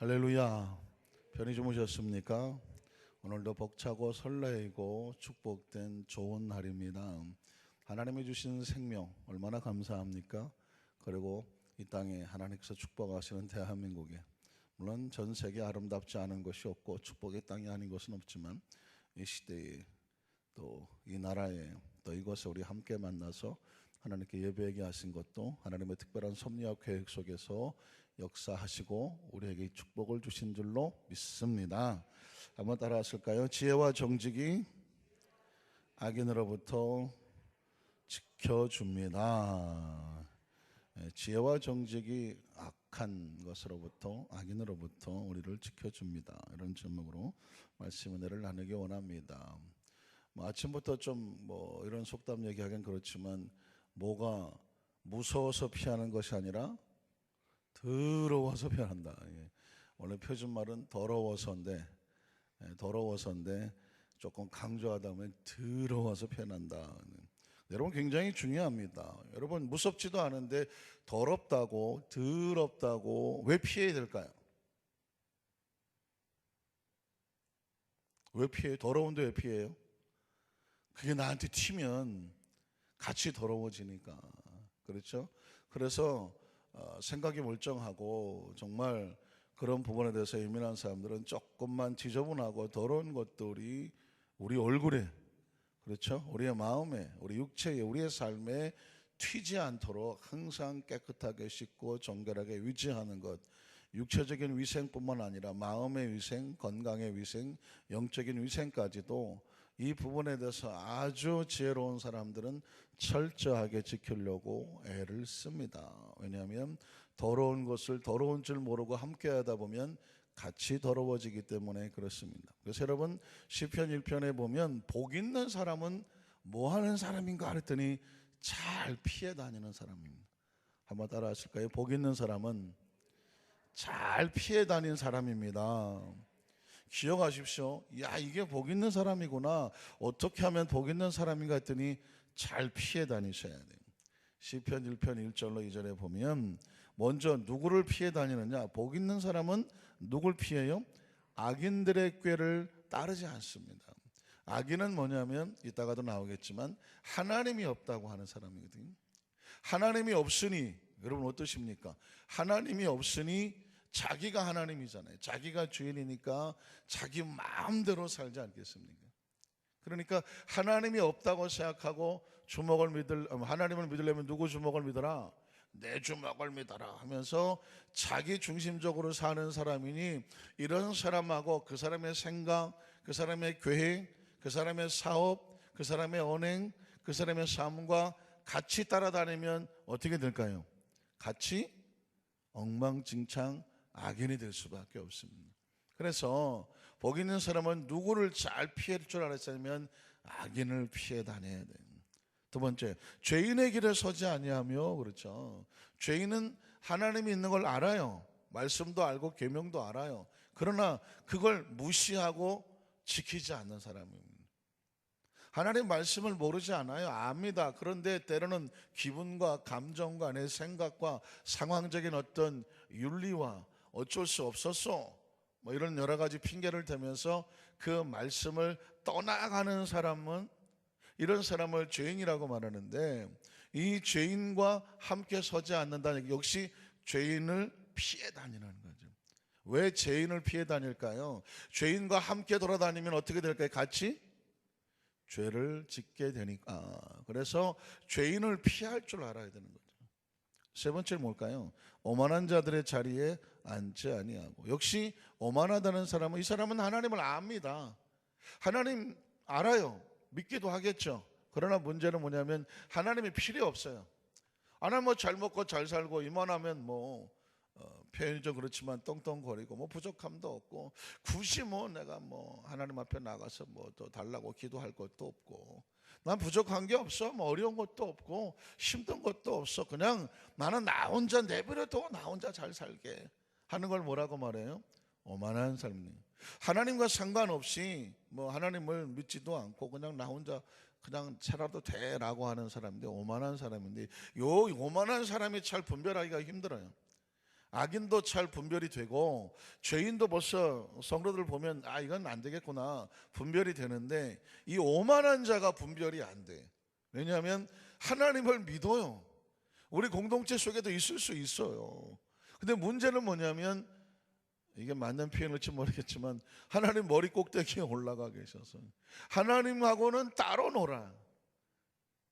할렐루야. 편히 주무셨습니까? 오늘도 벅차고 설레이고 축복된 좋은 날입니다. 하나님이 주신 생명 얼마나 감사합니까? 그리고 이 땅에 하나님께서 축복하시는 대한민국에, 물론 전 세계 아름답지 않은 것이 없고 축복의 땅이 아닌 것은 없지만, 이 시대에 또 이 나라에 또 이곳에 우리 함께 만나서 하나님께 예배하게 하신 것도 하나님의 특별한 섭리와 계획 속에서 역사하시고 우리에게 축복을 주신 줄로 믿습니다. 한번 따라 하실까요? 지혜와 정직이 악인으로부터 지켜줍니다. 지혜와 정직이 악한 것으로부터, 악인으로부터 우리를 지켜줍니다. 이런 제목으로 말씀 은혜를 나누기 원합니다. 아침부터 좀 이런 속담 얘기하긴 그렇지만, 뭐가 무서워서 피하는 것이 아니라 더러워서 피한다. 원래 표준말은 더러워서인데 조금 강조하다 보면 더러워서 피한다. 여러분, 굉장히 중요합니다. 여러분, 무섭지도 않은데 더럽다고, 더럽다고 왜 피해야 될까요? 왜 피해요? 더러운데 왜 피해요? 그게 나한테 튀면 같이 더러워지니까. 그렇죠? 그래서 생각이 멀쩡하고 정말 그런 부분에 대해서 예민한 사람들은 조금만 지저분하고 더러운 것들이 우리 얼굴에, 그렇죠? 우리의 마음에, 우리 육체에, 우리의 삶에 튀지 않도록 항상 깨끗하게 씻고 정결하게 유지하는 것, 육체적인 위생뿐만 아니라 마음의 위생, 건강의 위생, 영적인 위생까지도 이 부분에 대해서 아주 지혜로운 사람들은 철저하게 지키려고 애를 씁니다. 왜냐하면 더러운 것을 더러운 줄 모르고 함께 하다 보면 같이 더러워지기 때문에 그렇습니다. 그래서 여러분, 시편 1편에 보면 복 있는 사람은 뭐 하는 사람인가 했더니 잘 피해 다니는 사람입니다. 한번 따라 하실까요? 복 있는 사람은 잘 피해 다니는 사람입니다. 기억하십시오. 야, 이게 복 있는 사람이구나. 어떻게 하면 복 있는 사람인가 했더니 잘 피해 다니셔야 돼요. 시편 1편 1절로 2절에 보면 먼저 누구를 피해 다니느냐? 복 있는 사람은 누굴 피해요? 악인들의 꾀를 따르지 않습니다. 악인은 뭐냐면 이따가도 나오겠지만 하나님이 없다고 하는 사람이거든요. 하나님이 없으니 여러분 어떠십니까? 하나님이 없으니 자기가 하나님이잖아요. 자기가 주인이니까 자기 마음대로 살지 않겠습니까? 그러니까 하나님이 없다고 생각하고 하나님을 믿으려면 누구 주먹을 믿어라? 내 주먹을 믿어라 하면서 자기 중심적으로 사는 사람이니, 이런 사람하고 그 사람의 생각, 그 사람의 계획, 그 사람의 사업, 그 사람의 언행, 그 사람의 삶과 같이 따라다니면 어떻게 될까요? 같이 엉망진창 악인이 될 수밖에 없습니다. 그래서 복 있는 사람은 누구를 잘 피할 줄 알았으면 악인을 피해 다녀야 돼요. 두 번째, 죄인의 길에 서지 아니하며, 그렇죠? 죄인은 하나님이 있는 걸 알아요. 말씀도 알고 계명도 알아요. 그러나 그걸 무시하고 지키지 않는 사람입니다. 하나님 말씀을 모르지 않아요. 압니다. 그런데 때로는 기분과 감정과 내 생각과 상황적인 어떤 윤리와 어쩔 수 없었어, 이런 여러 가지 핑계를 대면서 그 말씀을 떠나가는 사람은, 이런 사람을 죄인이라고 말하는데, 이 죄인과 함께 서지 않는다는 게 역시 죄인을 피해 다니는 거죠. 왜 죄인을 피해 다닐까요? 죄인과 함께 돌아다니면 어떻게 될까요? 같이 죄를 짓게 되니까. 그래서 죄인을 피할 줄 알아야 되는 거죠. 세 번째는 뭘까요? 오만한 자들의 자리에 앉지 아니하고. 역시 오만하다는 사람은, 이 사람은 하나님을 압니다. 하나님 알아요. 믿기도 하겠죠. 그러나 문제는 뭐냐면 하나님이 필요 없어요. 하나님 잘 먹고 잘 살고 이만하면 표현이 좀 그렇지만 떵떵거리고 부족함도 없고, 굳이 내가 하나님 앞에 나가서 또 달라고 기도할 것도 없고, 난 부족한 게 없어. 어려운 것도 없고 힘든 것도 없어. 그냥 나는 나 혼자 내버려둬, 나 혼자 잘 살게 하는 걸 뭐라고 말해요? 오만한 삶이에요. 하나님과 상관없이 하나님을 믿지도 않고 그냥 나 혼자 그냥 살아도 돼라고 하는 사람인데, 오만한 사람인데, 요 오만한 사람이 잘 분별하기가 힘들어요. 악인도 잘 분별이 되고 죄인도 벌써 성도들 보면 이건 안 되겠구나 분별이 되는데 이 오만한 자가 분별이 안 돼. 왜냐하면 하나님을 믿어요. 우리 공동체 속에도 있을 수 있어요. 근데 문제는 뭐냐면 이게 맞는 표현일지 모르겠지만 하나님 머리 꼭대기에 올라가 계셔서 하나님하고는 따로 놀아.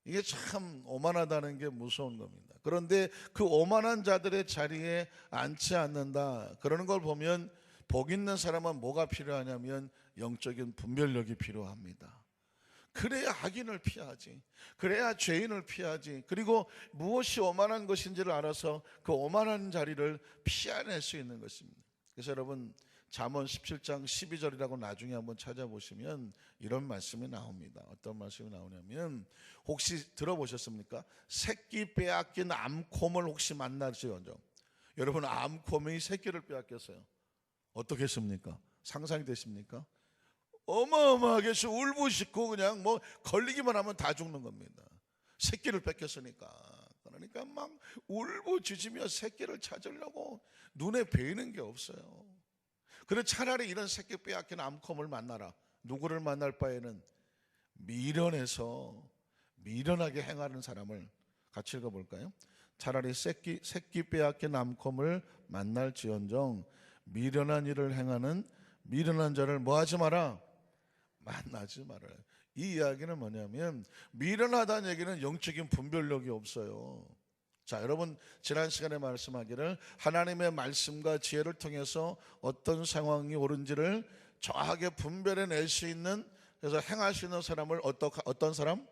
이게 참 오만하다는 게 무서운 겁니다. 그런데 그 오만한 자들의 자리에 앉지 않는다 그러는 걸 보면 복 있는 사람은 뭐가 필요하냐면 영적인 분별력이 필요합니다. 그래야 악인을 피하지, 그래야 죄인을 피하지, 그리고 무엇이 오만한 것인지를 알아서 그 오만한 자리를 피해낼 수 있는 것입니다. 그래서 여러분 잠언 17장 12절이라고 나중에 한번 찾아보시면 이런 말씀이 나옵니다. 어떤 말씀이 나오냐면 혹시 들어보셨습니까? 새끼 빼앗긴 암콤을 혹시 만나시죠? 여러분 암콤이 새끼를 빼앗겼어요. 어떻겠습니까? 상상이 되십니까? 어마어마하게 울부짖고 그냥 뭐 걸리기만 하면 다 죽는 겁니다. 새끼를 뺏겼으니까. 그러니까 막 울부짖으며 새끼를 찾으려고 눈에 보이는 게 없어요. 그래 차라리 이런 새끼 빼앗긴 암컴을 만나라. 누구를 만날 바에는 미련해서 미련하게 행하는 사람을 같이 읽어볼까요? 차라리 새끼 빼앗긴 암컴을 만날지언정 미련한 일을 행하는 미련한 자를 뭐하지 마라? 만나지 말아요. 이 이야기는 뭐냐면 미련하다는 얘기는 영적인 분별력이 없어요. 자, 여러분 지난 시간에 말씀하기를 하나님의 말씀과 지혜를 통해서 어떤 상황이 옳은지를 정확하게 분별해낼 수 있는, 그래서 행할 수 있는 사람을 어떤 사람?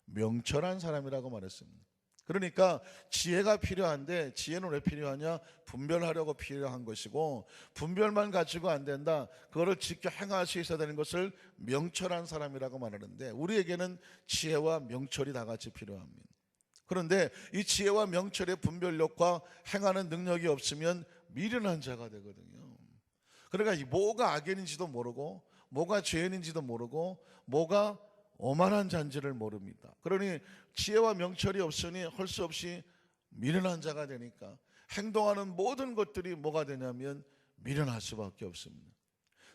명철한 사람이라고 말했습니다. 그러니까 지혜가 필요한데 지혜는 왜 필요하냐? 분별하려고 필요한 것이고 분별만 가지고 안 된다. 그거를 지켜 행할 수 있어야 되는 것을 명철한 사람이라고 말하는데 우리에게는 지혜와 명철이 다 같이 필요합니다. 그런데 이 지혜와 명철의 분별력과 행하는 능력이 없으면 미련한 자가 되거든요. 그러니까 뭐가 악인인지도 모르고 뭐가 죄인인지도 모르고 뭐가 오만한 자인지를 모릅니다. 그러니 지혜와 명철이 없으니 할 수 없이 미련한 자가 되니까 행동하는 모든 것들이 뭐가 되냐면 미련할 수밖에 없습니다.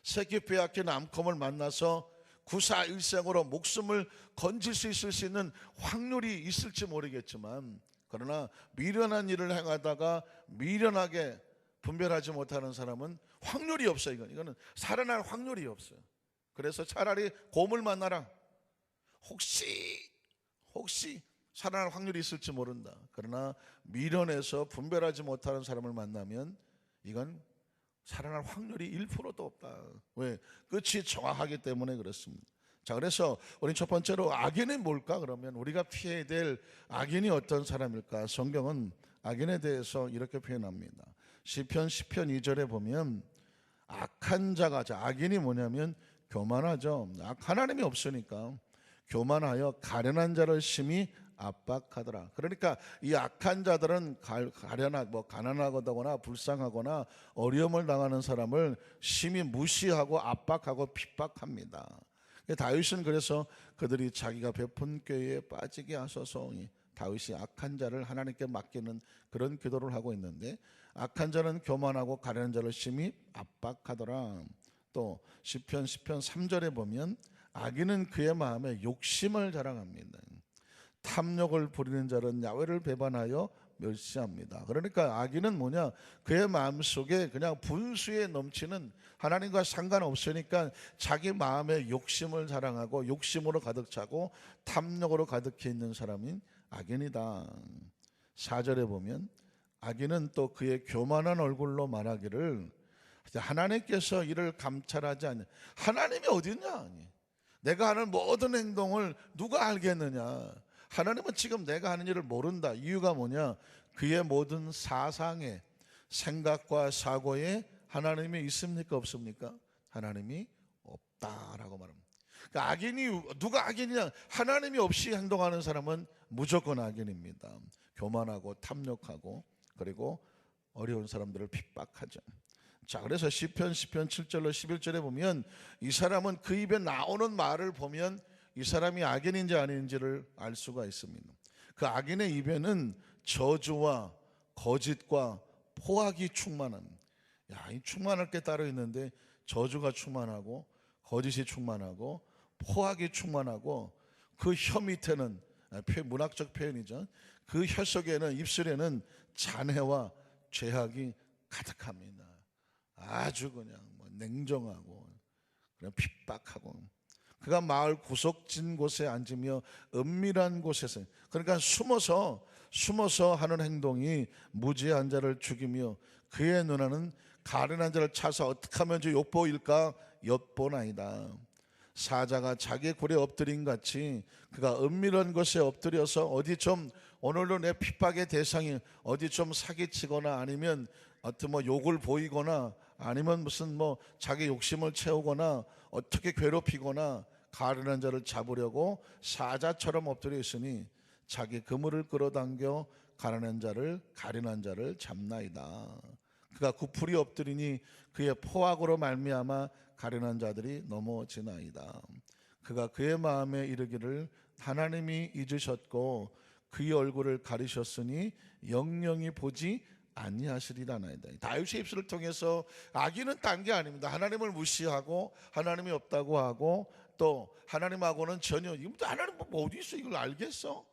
새끼 빼앗긴 암컴을 만나서 구사일생으로 목숨을 건질 수 있는 확률이 있을지 모르겠지만 그러나 미련한 일을 행하다가 미련하게 분별하지 못하는 사람은 확률이 없어요. 이거는 살아날 확률이 없어요. 그래서 차라리 곰을 만나라. 혹시 살아날 확률이 있을지 모른다. 그러나 미련해서 분별하지 못하는 사람을 만나면 이건 살아날 확률이 1%도 없다. 왜? 끝이 정확하기 때문에 그렇습니다. 자, 그래서 우리 첫 번째로 악인이 뭘까? 그러면 우리가 피해야 될 악인이 어떤 사람일까? 성경은 악인에 대해서 이렇게 표현합니다. 시편 10편 2절에 보면 악한 자가, 악인이 뭐냐면 교만하죠. 하나님이 없으니까 교만하여 가련한 자를 심히 압박하더라. 그러니까 이 악한 자들은 가난하거나 불쌍하거나 어려움을 당하는 사람을 심히 무시하고 압박하고 핍박합니다. 다윗은 그래서 그들이 자기가 베푼 꾀에 빠지게 하소서. 다윗이 악한 자를 하나님께 맡기는 그런 기도를 하고 있는데 악한 자는 교만하고 가련한 자를 심히 압박하더라. 또 시편 3절에 보면 악인은 그의 마음에 욕심을 자랑합니다. 탐욕을 부리는 자는 야훼를 배반하여 멸시합니다. 그러니까 악인은 뭐냐? 그의 마음속에 그냥 분수에 넘치는, 하나님과 상관없으니까 자기 마음에 욕심을 자랑하고 욕심으로 가득 차고 탐욕으로 가득해 있는 사람인 악인이다. 4절에 보면 악인은 또 그의 교만한 얼굴로 말하기를 하나님께서 이를 감찰하지 않냐. 하나님이 어디 있냐? 내가 하는 모든 행동을 누가 알겠느냐? 하나님은 지금 내가 하는 일을 모른다. 이유가 뭐냐? 그의 모든 사상에, 생각과 사고에 하나님이 있습니까? 없습니까? 하나님이 없다라고 말합니다. 그러니까 악인이, 누가 악인이냐? 하나님이 없이 행동하는 사람은 무조건 악인입니다. 교만하고 탐욕하고 그리고 어려운 사람들을 핍박하죠. 자, 그래서 시편 7절로 11절에 보면 이 사람은 그 입에 나오는 말을 보면 이 사람이 악인인지 아닌지를 알 수가 있습니다. 그 악인의 입에는 저주와 거짓과 포악이 충만한, 이 충만할 게 따로 있는데 저주가 충만하고 거짓이 충만하고 포악이 충만하고 그 혀 밑에는 문학적 표현이죠. 그 혀 속에는 입술에는 잔해와 죄악이 가득합니다. 아주 그냥 냉정하고 그냥 핍박하고 그가 마을 구석진 곳에 앉으며 은밀한 곳에서 그러니까 숨어서 하는 행동이 무지한 자를 죽이며 그의 눈에는 가련한 자를 차서 어떻게 하면 저 욕보일까 엿보나이다. 사자가 자기 굴에 엎드린 같이 그가 은밀한 곳에 엎드려서 어디 좀 오늘도 내 핍박의 대상이 어디 좀 사기치거나 아니면 어떤 욕을 보이거나 아니면 무슨 자기 욕심을 채우거나 어떻게 괴롭히거나 가련한 자를 잡으려고 사자처럼 엎드려 있으니 자기 그물을 끌어당겨 가련한 자를 잡나이다. 그가 구풀이 엎드리니 그의 포악으로 말미암아 가련한 자들이 넘어지나이다. 그가 그의 마음에 이르기를 하나님이 잊으셨고 그의 얼굴을 가리셨으니 영영이 보지 아니하시리라나이다. 다윗의 입술을 통해서 악인은 딴 게 아닙니다. 하나님을 무시하고 하나님이 없다고 하고 또 하나님하고는 전혀 하나님 어디 있어 이걸 알겠어?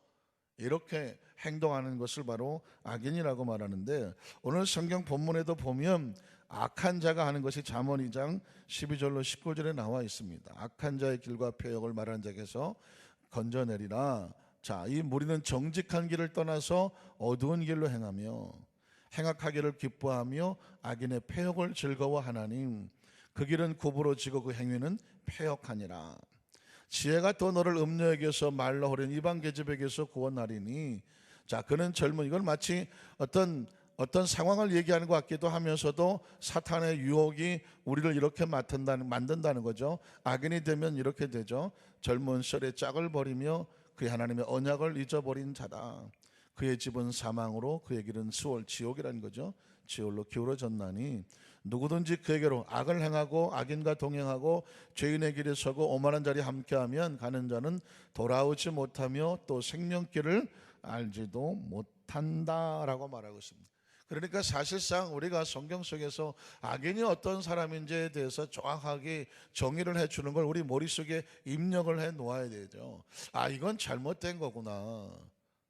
이렇게 행동하는 것을 바로 악인이라고 말하는데 오늘 성경 본문에도 보면 악한 자가 하는 것이 잠언 2장 12절로 19절에 나와 있습니다. 악한 자의 길과 표역을 말한 자에게서 건져내리라. 자, 이 무리는 정직한 길을 떠나서 어두운 길로 행하며 행악하기를 기뻐하며 악인의 패역을 즐거워하나니 그 길은 구부러지고 그 행위는 패역하니라. 지혜가 또 너를 음녀에게서 말로 허린 이방 계집에게서 구원하리니 자 그는 젊은 이걸 마치 어떤 상황을 얘기하는 것 같기도 하면서도 사탄의 유혹이 우리를 이렇게 만든다는 거죠. 악인이 되면 이렇게 되죠. 젊은 시절에 짝을 버리며 그의 하나님의 언약을 잊어버린 자다. 그의 집은 사망으로 그의 길은 수월 지옥이라는 거죠. 지옥으로 기울어졌나니 누구든지 그에게로 악을 행하고 악인과 동행하고 죄인의 길에 서고 오만한 자리에 함께하면 가는 자는 돌아오지 못하며 또 생명길을 알지도 못한다라고 말하고 있습니다. 그러니까 사실상 우리가 성경 속에서 악인이 어떤 사람인지에 대해서 정확하게 정의를 해주는 걸 우리 머릿속에 입력을 해 놓아야 되죠. 이건 잘못된 거구나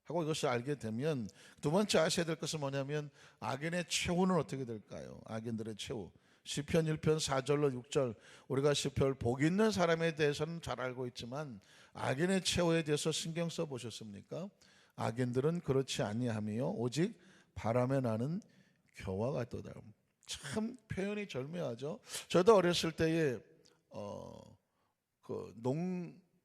하고 이것을 알게 되면 두 번째 아셔야 될 것은 뭐냐면 악인의 최후는 어떻게 될까요? 악인들의 최후. 시편 1편 4절로 6절 우리가 시편 복 있는 사람에 대해서는 잘 알고 있지만 악인의 최후에 대해서 신경 써 보셨습니까? 악인들은 그렇지 아니하며 오직 바람에 나는 겨와 같도다. 참 표현이 절묘하죠. 저도 어렸을 때에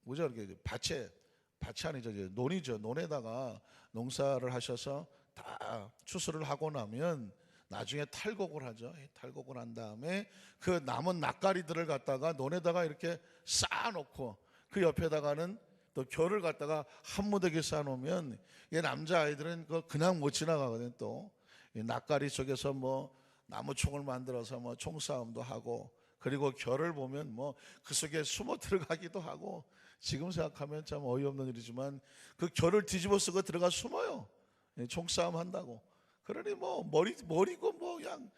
뭐죠? 밭이 아니죠. 논이죠. 논에다가 농사를 하셔서 다 추수를 하고 나면 나중에 탈곡을 하죠. 탈곡을 한 다음에 그 남은 낫가리들을 갖다가 논에다가 이렇게 쌓아놓고 그 옆에다가는 또 겨를 갖다가 한 무더기 쌓아놓으면 이 남자아이들은 그냥 못 지나가거든요. 또 낫가리 속에서 나무총을 만들어서 총싸움도 하고 그리고 겨를 보면 그 속에 숨어 들어가기도 하고 지금 생각하면 참 어이없는 일이지만 그 겨를 뒤집어 쓰고 들어가 숨어요. 총싸움 한다고. 그러니 머리고 그냥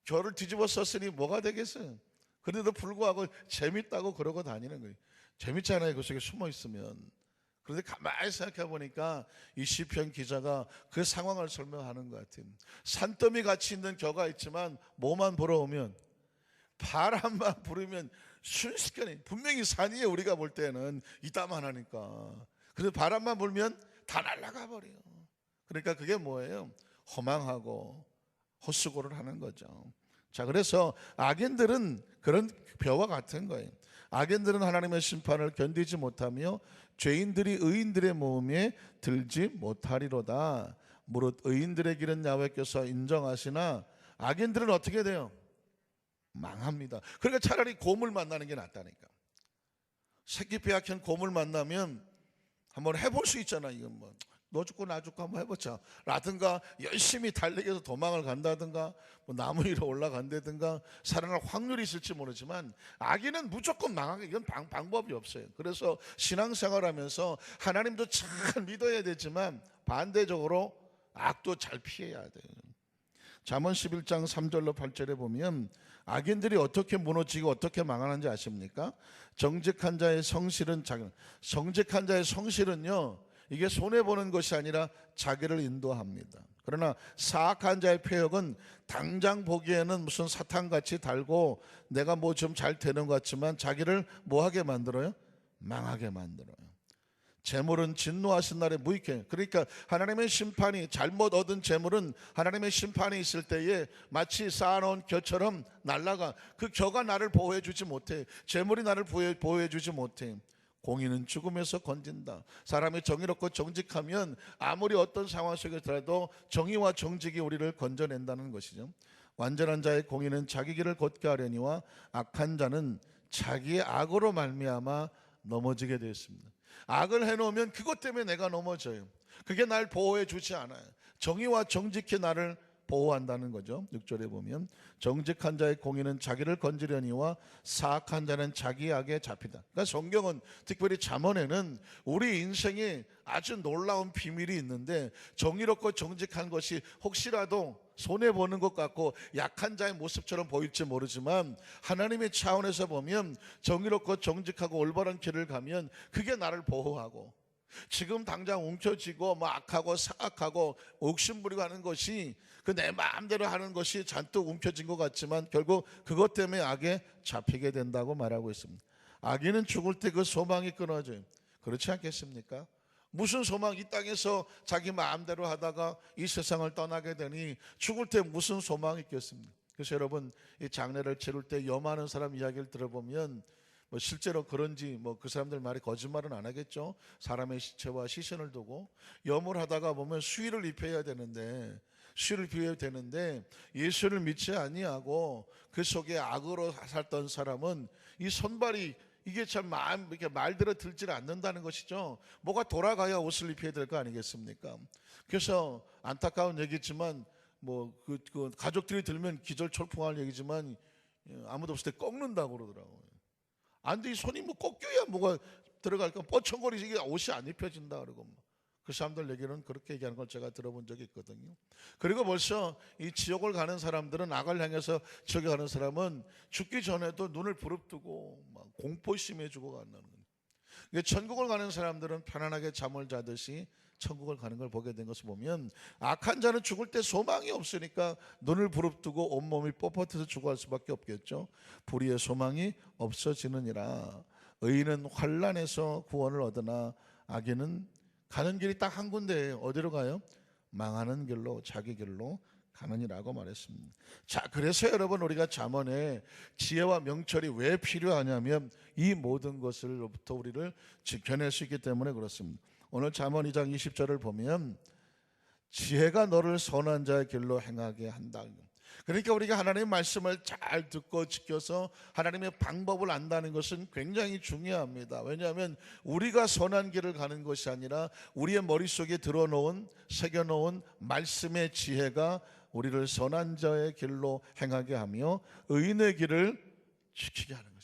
겨를 뒤집어 썼으니 뭐가 되겠어요. 그런데도 불구하고 재밌다고 그러고 다니는 거예요. 재밌잖아요. 그 속에 숨어 있으면. 그런데 가만히 생각해 보니까 이 시편 기자가 그 상황을 설명하는 것 같아요. 산더미 같이 있는 겨가 있지만 뭐만 불어오면 바람만 부르면 순식간에 분명히 산 위에 우리가 볼 때는 이따만하니까 그런데 바람만 불면 다 날아가 버려요. 그러니까 그게 뭐예요? 허망하고 헛수고를 하는 거죠. 자, 그래서 악인들은 그런 벼와 같은 거예요. 악인들은 하나님의 심판을 견디지 못하며 죄인들이 의인들의 모험에 들지 못하리로다. 무릇 의인들의 길은 야훼께서 인정하시나 악인들은 어떻게 돼요? 망합니다. 그러니까 차라리 곰을 만나는 게 낫다니까. 새끼 빼앗긴 곰을 만나면 한번 해볼 수 있잖아. 이건 너 죽고 나 죽고 한번 해보자 라든가 열심히 달리기해서 도망을 간다든가 나무 위로 올라간다든가 살아날 확률이 있을지 모르지만 악인은 무조건 망하게 이건 방법이 없어요. 그래서 신앙생활하면서 하나님도 잘 믿어야 되지만 반대적으로 악도 잘 피해야 돼요. 잠언 11장 3절로 8절에 보면 악인들이 어떻게 무너지고 어떻게 망하는지 아십니까? 정직한 자의 성실은 정직한 자의 성실은요, 이게 손해보는 것이 아니라 자기를 인도합니다. 그러나 사악한 자의 패역은 당장 보기에는 무슨 사탕같이 달고 내가 뭐 좀 잘 되는 것 같지만 자기를 뭐하게 만들어요? 망하게 만들어요. 재물은 진노하신 날에 무익해. 그러니까 하나님의 심판이, 잘못 얻은 재물은 하나님의 심판이 있을 때에 마치 쌓아놓은 겨처럼 날아가. 그 겨가 나를 보호해 주지 못해. 재물이 나를 보호해 주지 못해. 공의는 죽음에서 건진다. 사람이 정의롭고 정직하면 아무리 어떤 상황 속에 있더라도 정의와 정직이 우리를 건져낸다는 것이죠. 완전한 자의 공의는 자기 길을 곧게 하려니와 악한 자는 자기의 악으로 말미암아 넘어지게 되어 있습니다. 악을 해놓으면 그것 때문에 내가 넘어져요. 그게 날 보호해 주지 않아요. 정의와 정직히 나를 보호한다는 거죠. 6절에 보면 정직한 자의 공의는 자기를 건지려니와 사악한 자는 자기 악에 잡히다. 그러니까 성경은, 특별히 잠언에는 우리 인생에 아주 놀라운 비밀이 있는데, 정의롭고 정직한 것이 혹시라도 손해보는 것 같고 약한 자의 모습처럼 보일지 모르지만 하나님의 차원에서 보면 정의롭고 정직하고 올바른 길을 가면 그게 나를 보호하고, 지금 당장 움켜쥐고 뭐 악하고 사악하고 옥심부리고 하는 것이 그 내 마음대로 하는 것이 잔뜩 움켜진 것 같지만 결국 그것 때문에 악에 잡히게 된다고 말하고 있습니다. 악인은 죽을 때 그 소망이 끊어져요. 그렇지 않겠습니까? 무슨 소망, 이 땅에서 자기 마음대로 하다가 이 세상을 떠나게 되니 죽을 때 무슨 소망이 있겠습니까? 그래서 여러분, 이 장례를 치를 때 염하는 사람 이야기를 들어보면 뭐 실제로 그런지 뭐 그 사람들 말이 거짓말은 안 하겠죠. 사람의 시체와 시신을 두고 염을 하다가 보면 수의를 입혀야 되는데 예수를 믿지 아니하고 그 속에 악으로 살던 사람은 이 손발이 이게 참 마음 이렇게 말대로 들질 않는다는 것이죠. 뭐가 돌아가야 옷을 입혀야 될 거 아니겠습니까? 그래서 안타까운 얘기지만 뭐 그 가족들이 들면 기절초풍할 얘기지만 아무도 없을 때 꺾는다고 그러더라고요. 안 돼, 이 손이 뭐 꺾여야 뭐가 들어갈까? 뻐청거리지 옷이 안 입혀진다 그러고 그 사람들 얘기는 그렇게 얘기하는 걸 제가 들어본 적이 있거든요. 그리고 벌써 이 지옥을 가는 사람들은, 악을 향해서 지옥에 가는 사람은 죽기 전에도 눈을 부릅뜨고 막 공포심에 죽어간다는 거예요. 천국을 가는 사람들은 편안하게 잠을 자듯이 천국을 가는 걸 보게 된 것을 보면, 악한 자는 죽을 때 소망이 없으니까 눈을 부릅뜨고 온몸이 뻣뻣해서 죽어갈 수밖에 없겠죠. 불의의 소망이 없어지느니라. 의인은 환난에서 구원을 얻으나 악인은 가는 길이 딱 한 군데예요. 어디로 가요? 망하는 길로, 자기 길로 가느니라고 말했습니다. 자, 그래서 여러분, 우리가 잠언에 지혜와 명철이 왜 필요하냐면 이 모든 것을로부터 우리를 지켜낼 수 있기 때문에 그렇습니다. 오늘 잠언 2장 20절을 보면 지혜가 너를 선한 자의 길로 행하게 한다. 그러니까 우리가 하나님의 말씀을 잘 듣고 지켜서 하나님의 방법을 안다는 것은 굉장히 중요합니다. 왜냐하면 우리가 선한 길을 가는 것이 아니라 우리의 머릿속에 들어놓은, 새겨놓은 말씀의 지혜가 우리를 선한 자의 길로 행하게 하며 의인의 길을 지키게 하는 것입니다.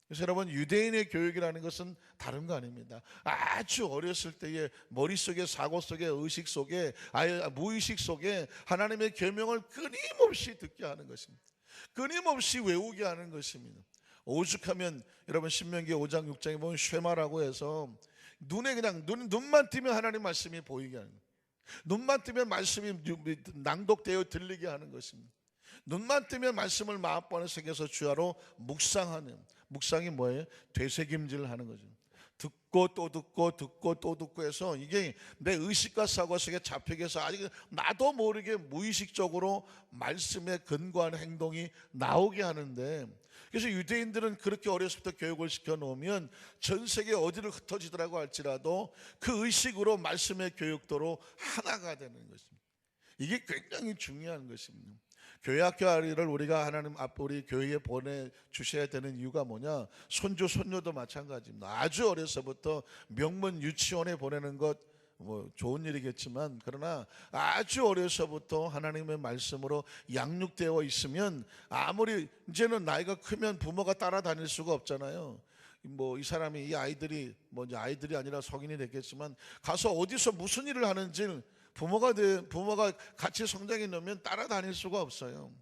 그래서 여러분, 유대인의 교육이라는 것은 다른 거 아닙니다. 아주 어렸을 때에 머릿속에, 사고 속에, 의식 속에, 아예 무의식 속에 하나님의 계명을 끊임없이 듣게 하는 것입니다. 끊임없이 외우게 하는 것입니다. 오죽하면 여러분, 신명기 5장 6장에 보면 쉐마라고 해서 눈에 그냥 눈만 뜨면 하나님 말씀이 보이게 하는 거예요. 눈만 뜨면 말씀이 낭독되어 들리게 하는 것입니다. 눈만 뜨면 말씀을 마음번에 새겨서 주야로 묵상하는, 묵상이 뭐예요? 되새김질을 하는 거죠. 듣고 또 듣고 듣고 또 듣고 해서 이게 내 의식과 사고 속에 잡히게 해서 아직 나도 모르게 무의식적으로 말씀에 근거한 행동이 나오게 하는데, 그래서 유대인들은 그렇게 어렸을 때 교육을 시켜놓으면 전 세계 어디를 흩어지더라고 할지라도 그 의식으로 말씀의 교육도로 하나가 되는 것입니다. 이게 굉장히 중요한 것입니다. 교회학교를 우리가 하나님 앞 우리 교회에 보내주셔야 되는 이유가 뭐냐? 손주 손녀도 마찬가지입니다. 아주 어려서부터 명문 유치원에 보내는 것 뭐 좋은 일이겠지만, 그러나 아주 어려서부터 하나님의 말씀으로 양육되어 있으면 아무리 이제는 나이가 크면 부모가 따라다닐 수가 없잖아요. 뭐 이 사람이, 이 아이들이 뭐 이제 아이들이 아니라 성인이 됐겠지만 가서 어디서 무슨 일을 하는지 부모가 같이 성장해 놓으면 따라다닐 수가 없어요.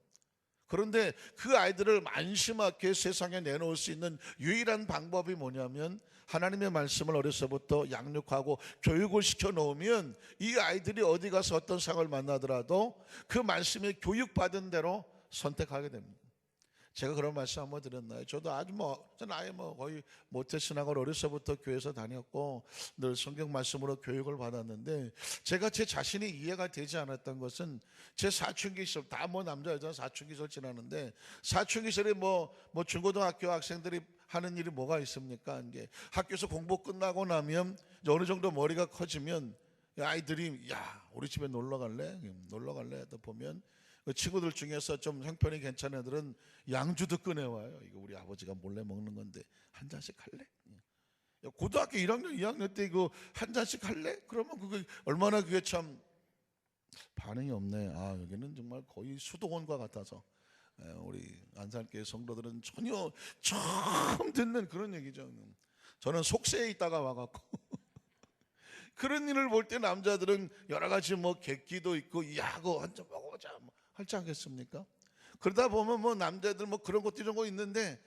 그런데 그 아이들을 안심하게 세상에 내놓을 수 있는 유일한 방법이 뭐냐면 하나님의 말씀을 어려서부터 양육하고 교육을 시켜 놓으면 이 아이들이 어디 가서 어떤 상을 만나더라도 그 말씀에 교육받은 대로 선택하게 됩니다. 제가 그런 말씀 한번 드렸나요? 저도 저는 아예 거의 모태신앙을 어려서부터 교회에서 다녔고 늘 성경 말씀으로 교육을 받았는데 제가 제 자신이 이해가 되지 않았던 것은 제 사춘기 시절 다 남자 여자 사춘기 시절 지나는데 사춘기 시절에 중고등학교 학생들이 하는 일이 뭐가 있습니까? 이제 학교에서 공부 끝나고 나면 어느 정도 머리가 커지면 아이들이 우리 집에 놀러 갈래? 또 보면 그 친구들 중에서 좀 형편이 괜찮은 애들은 양주도 꺼내와요. 이거 우리 아버지가 몰래 먹는 건데 한 잔씩 할래? 고등학교 1학년, 2학년 때 이거 한 잔씩 할래? 그러면 그게 참 반응이 없네. 여기는 정말 거의 수도원과 같아서 우리 안산교회 성도들은 전혀 처음 듣는 그런 얘기죠. 저는 속세에 있다가 와갖고 그런 일을 볼 때 남자들은 여러 가지 객기도 있고 그거 한 잔 먹어보자 할지 않겠습니까? 그러다 보면 남자들 그런 것도 이런 거 있는데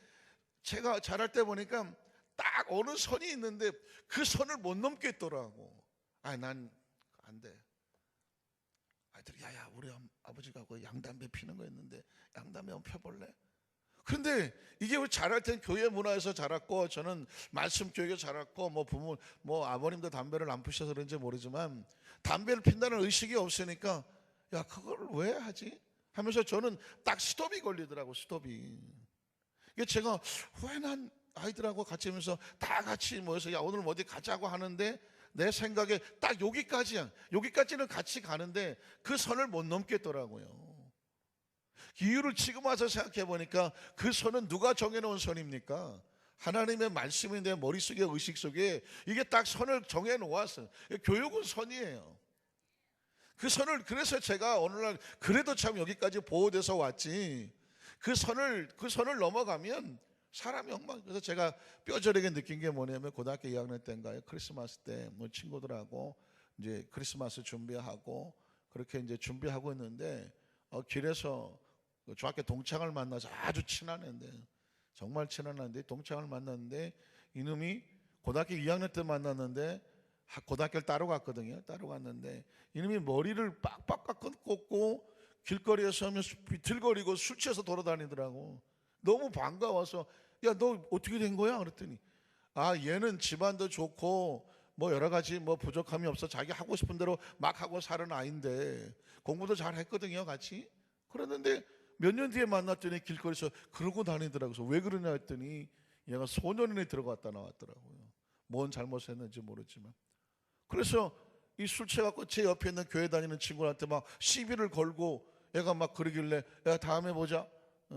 제가 자랄 때 보니까 딱 어느 선이 있는데 그 선을 못 넘겠더라고. 난 안 돼. 아이들이 우리 아버지가 그 양담배 피는 거 있는데 양담배 한번 펴볼래? 그런데 이게 우리 자랄 땐 교회 문화에서 자랐고 저는 말씀 교육에 자랐고 부모 아버님도 담배를 안 피셔서 그런지 모르지만 담배를 핀다는 의식이 없으니까 그걸 왜 하지? 하면서 저는 딱 스톱이 걸리더라고. 스톱이. 이게 제가 왜 난 아이들하고 같이 하면서 다 같이 모여서 오늘 어디 가자고 하는데 내 생각에 딱 여기까지는 같이 가는데 그 선을 못 넘겠더라고요. 이유를 지금 와서 생각해 보니까 그 선은 누가 정해놓은 선입니까? 하나님의 말씀이 내 머릿속에 의식 속에 이게 딱 선을 정해놓았어요. 교육은 선이에요. 그 선을 그래서 제가 오늘날 그래도 참 여기까지 보호돼서 왔지 그 선을 넘어가면 사람이 엉망. 그래서 제가 뼈저리게 느낀 게 뭐냐면 고등학교 2학년 때인가요? 크리스마스 때 친구들하고 이제 크리스마스 준비하고 그렇게 이제 준비하고 있는데 길에서 중학교 동창을 만나서 아주 친한 애인데 정말 친한 애인데 동창을 만났는데 이놈이 고등학교 2학년 때 만났는데 고등학교를 따로 갔거든요. 따로 갔는데 이놈이 머리를 빡빡 깎고 길거리에서 하면 비틀거리고 술 취해서 돌아다니더라고. 너무 반가워서 너 어떻게 된 거야? 그랬더니 얘는 집안도 좋고 여러 가지 부족함이 없어 자기 하고 싶은 대로 막 하고 사는 아이인데 공부도 잘 했거든요. 같이. 그랬는데 몇 년 뒤에 만났더니 길거리에서 그러고 다니더라고요. 그래서 왜 그러냐 했더니 얘가 소년원에 들어갔다 나왔더라고요. 뭔 잘못했는지 모르지만. 그래서 이 술 취해갖고 제 옆에 있는 교회 다니는 친구한테 막 시비를 걸고 얘가 막 그러길래 다음에 보자.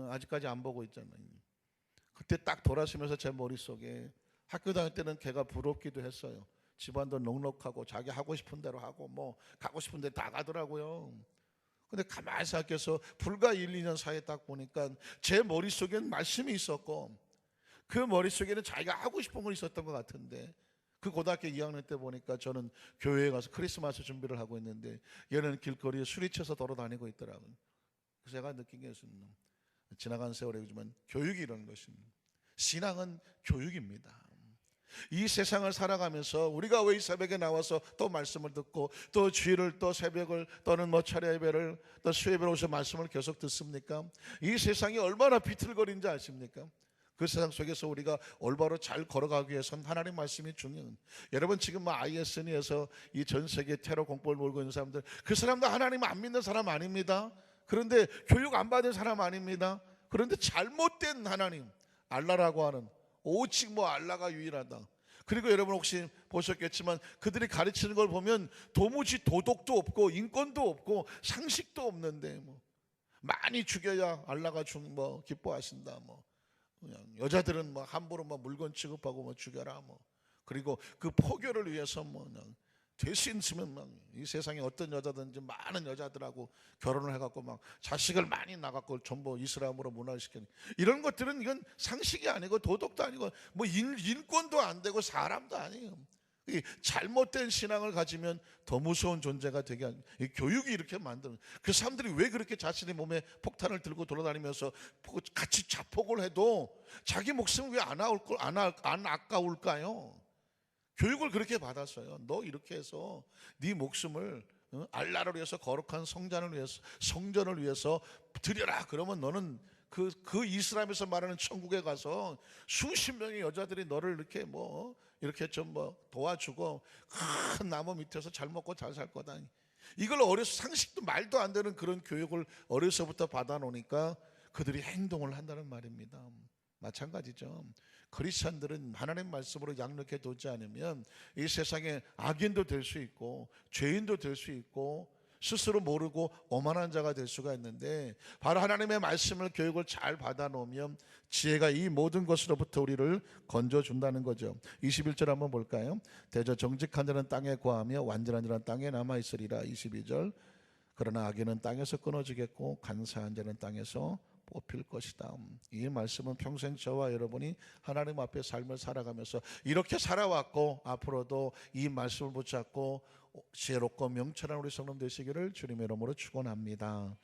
아직까지 안 보고 있잖아요. 그때 딱 돌아서면서 제 머릿속에 학교 다닐 때는 걔가 부럽기도 했어요. 집안도 넉넉하고 자기 하고 싶은 대로 하고 가고 싶은 데 다 가더라고요. 근데 가만히 생각해서 불과 1, 2년 사이에 딱 보니까 제 머릿속에는 말씀이 있었고 그 머릿속에는 자기가 하고 싶은 건 있었던 것 같은데 그 고등학교 2학년 때 보니까 저는 교회에 가서 크리스마스 준비를 하고 있는데 얘는 길거리에 술이 취해서 돌아다니고 있더라고요. 그래서 제가 느낀 게 있습니다. 지나간 세월이지만 교육이 이런 것입니다. 신앙은 교육입니다. 이 세상을 살아가면서 우리가 왜 이 새벽에 나와서 또 말씀을 듣고 또 주일을 또 새벽을 또는 차례 예배를 또 수요예배를 오셔 말씀을 계속 듣습니까? 이 세상이 얼마나 비틀거린지 아십니까? 그 세상 속에서 우리가 올바로 잘 걸어가기 위해서는 하나님 말씀이 중요해요. 여러분 지금 ISN에서 이 전 세계 테러 공포를 몰고 있는 사람들 그 사람도 하나님 안 믿는 사람 아닙니다. 그런데 교육 안 받은 사람 아닙니다. 그런데 잘못된 하나님 알라라고 하는 오직 알라가 유일하다. 그리고 여러분 혹시 보셨겠지만 그들이 가르치는 걸 보면 도무지 도덕도 없고 인권도 없고 상식도 없는데 많이 죽여야 알라가 기뻐하신다. 그냥 여자들은 함부로 물건 취급하고 죽여라. 그리고 그 포교를 위해서 그냥 될 수 있으면 이 세상에 어떤 여자든지 많은 여자들하고 결혼을 해갖고 자식을 많이 낳아갖고 전부 이슬람으로 문화시키는 이런 것들은 이건 상식이 아니고 도덕도 아니고 인권도 안 되고 사람도 아니에요. 이 잘못된 신앙을 가지면 더 무서운 존재가 되게 이 교육이 이렇게 만드는, 그 사람들이 왜 그렇게 자신의 몸에 폭탄을 들고 돌아다니면서 같이 자폭을 해도 자기 목숨 왜 안 아까울까요? 교육을 그렇게 받았어요. 너 이렇게 해서 네 목숨을 알라를 위해서, 거룩한 성전을 위해서 드려라. 그러면 너는 그 이스라엘에서 말하는 천국에 가서 수십 명의 여자들이 너를 이렇게 이렇게 좀 도와주고 큰 나무 밑에서 잘 먹고 잘 살 거다. 이걸 상식도 말도 안 되는 그런 교육을 어려서부터 받아 놓으니까 그들이 행동을 한다는 말입니다. 마찬가지죠. 크리스천들은 하나님 말씀으로 양육해 두지 않으면 이 세상에 악인도 될 수 있고 죄인도 될 수 있고 스스로 모르고 오만한 자가 될 수가 있는데, 바로 하나님의 말씀을 교육을 잘 받아 놓으면 지혜가 이 모든 것으로부터 우리를 건져준다는 거죠. 21절 한번 볼까요? 대저 정직한 자는 땅에 거하며 완전한 자는 땅에 남아있으리라. 22절. 그러나 악인은 땅에서 끊어지겠고 간사한 자는 땅에서 뽑힐 것이다. 이 말씀은 평생 저와 여러분이 하나님 앞에 삶을 살아가면서 이렇게 살아왔고 앞으로도 이 말씀을 붙잡고 지혜롭고 명철한 우리 성도 되시기를 주님의 이름으로 축원합니다.